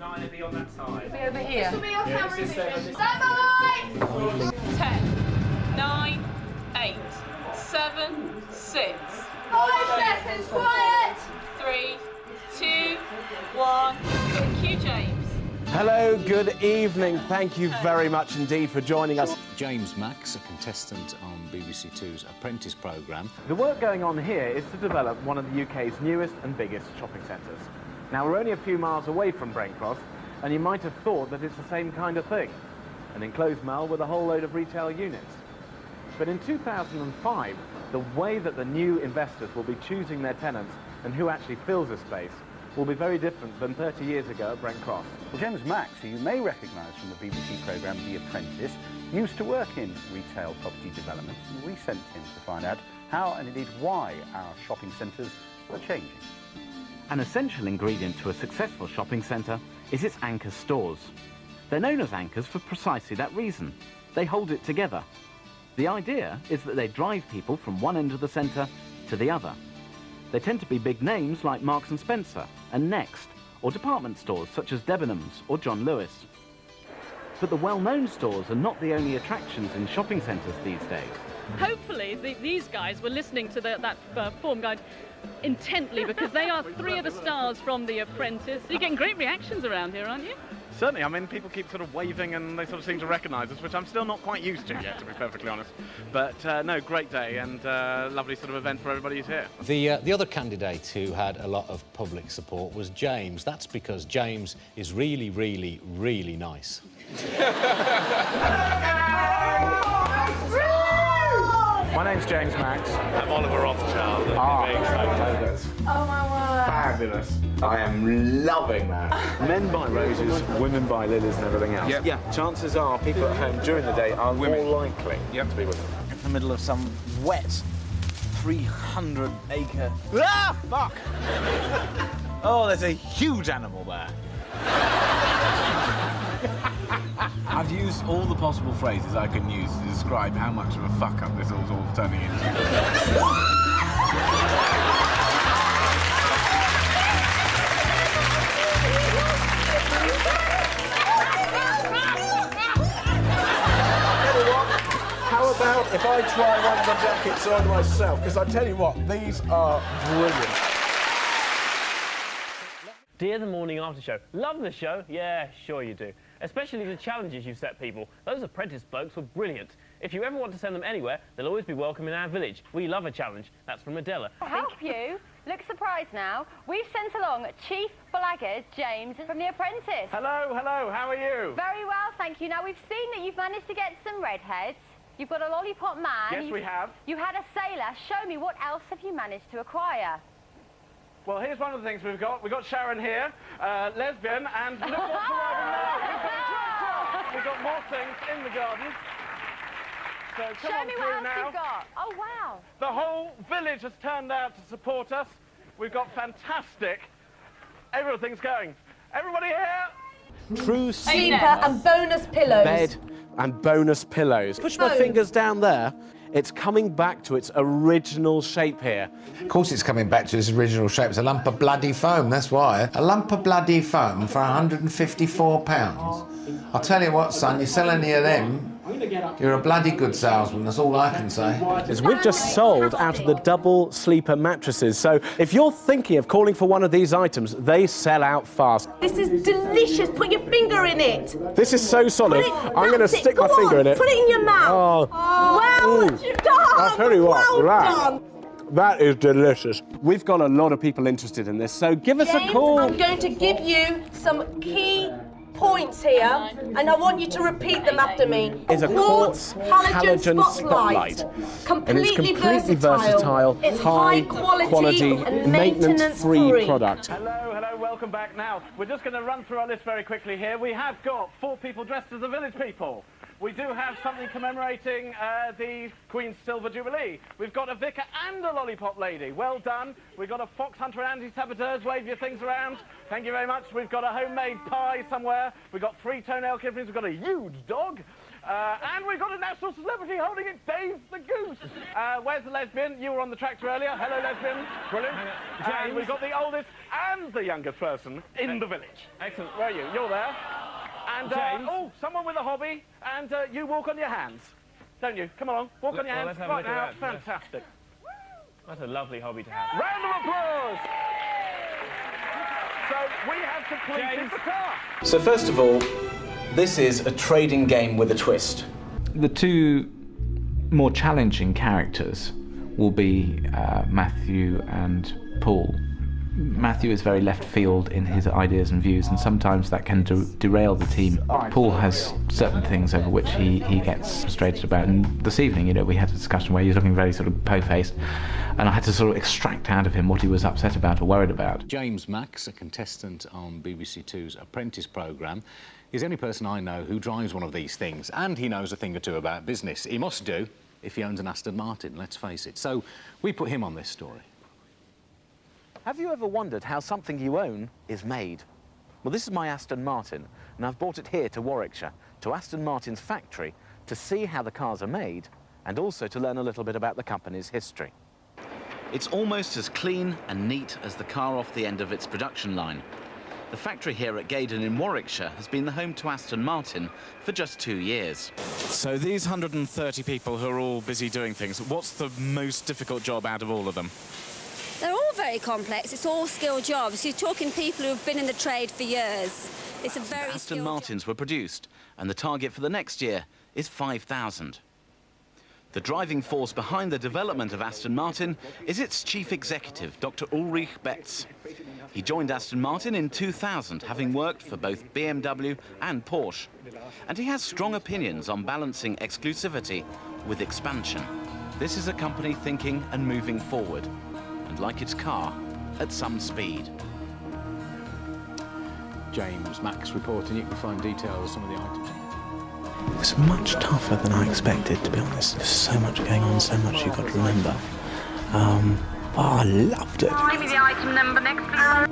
9 will be on that side. Be over here. This will be your camera vision. Stand by! 10, 9, 8, 7, 6. 5 seconds, quiet! 3, 2, 1. Cue, James. Hello, good evening. Thank you very much indeed for joining us. James Max, a contestant on BBC Two's Apprentice programme. The work going on here is to develop one of the UK's newest and biggest shopping centres. Now, we're only a few miles away from Brent Cross, and you might have thought that it's the same kind of thing. An enclosed mall with a whole load of retail units. But in 2005, the way that the new investors will be choosing their tenants and who actually fills the space will be very different than 30 years ago at Brent Cross. Well, James Max, who you may recognise from the BBC programme The Apprentice, used to work in retail property development, and we sent him to find out how and indeed why our shopping centres are changing. An essential ingredient to a successful shopping centre is its anchor stores. They're known as anchors for precisely that reason. They hold it together. The idea is that they drive people from one end of the centre to the other. They tend to be big names like Marks & Spencer and Next, or department stores such as Debenhams or John Lewis. But the well-known stores are not the only attractions in shopping centres these days. Hopefully these guys were listening to that form guide intently, because they are 3 of the stars from The Apprentice. You're getting great reactions around here, aren't you? Certainly, I mean, people keep sort of waving and they sort of seem to recognise us, which I'm still not quite used to yet, to be perfectly honest. But no, great day and lovely sort of event for everybody who's here. The other candidate who had a lot of public support was James. That's because James is really, really, really nice. My name's James Max. I'm Oliver Rothschild. Very excited. Oh my word. Fabulous. I am loving that. Men buy roses, women buy lilies and everything else. Yep. Yeah. Chances are people at home during the day are more likely to be women. In the middle of some wet 300-acre... Ah, fuck! Oh, there's a huge animal there. I've used all the possible phrases I can use to describe how much of a fuck-up this all's all turning into. How about if I try one of the jackets on myself? Because I tell you what, these are brilliant. Dear The Morning After Show. Love the show? Yeah, sure you do. Especially the challenges you've set people. Those Apprentice blokes were brilliant. If you ever want to send them anywhere, they'll always be welcome in our village. We love a challenge. That's from Adela. Help you? Look surprised now. We've sent along Chief Blaggers James from The Apprentice. Hello, how are you? Very well, thank you. Now, we've seen that you've managed to get some redheads. You've got a lollipop man. Yes, we have. You had a sailor. Show me, what else have you managed to acquire? Well, here's one of the things we've got. We've got Sharon here, lesbian, and look what's arriving now. We've got a tractor. We've got more things in the garden. So come Show on me through what else now. you've got. Oh, wow. The whole village has turned out to support us. We've got fantastic. Everything's going. Everybody here? True Sleeper and bonus pillows. bed and bonus pillows. Push my fingers down there. It's coming back to its original shape here. Of course it's coming back to its original shape. It's a lump of bloody foam, that's why. A lump of bloody foam for £154. I'll tell you what, son, you sell any of them, you're a bloody good salesman, that's all I can say. We've just sold out of the double sleeper mattresses, so if you're thinking of calling for one of these items, they sell out fast. This is delicious. Put your finger in it. This is so solid. I'm going to stick my finger in it. Put it in your mouth. Well done. I'll tell you what, well done. that is delicious. We've got a lot of people interested in this, so give us James, a call. I'm going to give you some key points here, and I want you to repeat them after me. Is a quartz halogen spotlight. And it's completely versatile, It's high quality and maintenance-free product. Hello, welcome back. Now, we're just going to run through our list very quickly here. We have got 4 people dressed as the village people. We do have something commemorating the Queen's Silver Jubilee. We've got a vicar and a lollipop lady. Well done. We've got a fox hunter and anti-saboteurs. Wave your things around. Thank you very much. We've got a homemade pie somewhere. We've got 3 toenail clippings. We've got a huge dog. And we've got a national celebrity holding it, Dave the Goose. Where's the lesbian? You were on the tractor earlier. Hello, lesbian. Brilliant. And we've got the oldest and the youngest person in the village. Excellent. Where are you? You're there. And, James. oh, someone with a hobby. And you walk on your hands. Don't you? Come along. Walk on your hands. Let's have a Right look now. at that. Fantastic. That's a lovely hobby to have. Round of applause. So we have completed James. the car. So first of all, this is a trading game with a twist. The two more challenging characters will be Matthew and Paul. Matthew is very left field in his ideas and views, and sometimes that can derail the team. Paul has certain things over which he gets frustrated about, and this evening, you know, we had a discussion where he was looking very sort of po-faced, and I had to sort of extract out of him what he was upset about or worried about. James Max, a contestant on BBC Two's Apprentice programme, is the only person I know who drives one of these things, and he knows a thing or two about business. He must do if he owns an Aston Martin, let's face it. So we put him on this story. Have you ever wondered how something you own is made? Well, this is my Aston Martin, and I've brought it here to Warwickshire, to Aston Martin's factory, to see how the cars are made, and also to learn a little bit about the company's history. It's almost as clean and neat as the car off the end of its production line. The factory here at Gaydon in Warwickshire has been the home to Aston Martin for just 2 years. So these 130 people who are all busy doing things, what's the most difficult job out of all of them? They're all very complex. It's all skilled jobs. You're talking people who have been in the trade for years. It's a very Aston Martins were produced, and the target for the next year is 5,000. The driving force behind the development of Aston Martin is its chief executive, Dr. Ulrich Betz. He joined Aston Martin in 2000, having worked for both BMW and Porsche. And he has strong opinions on balancing exclusivity with expansion. This is a company thinking and moving forward, and like its car, at some speed. James Max reporting. You can find details of some of the items. It was much tougher than I expected, to be honest. There's so much going on, so much you've got to remember. I loved it. Give me the item number next, please.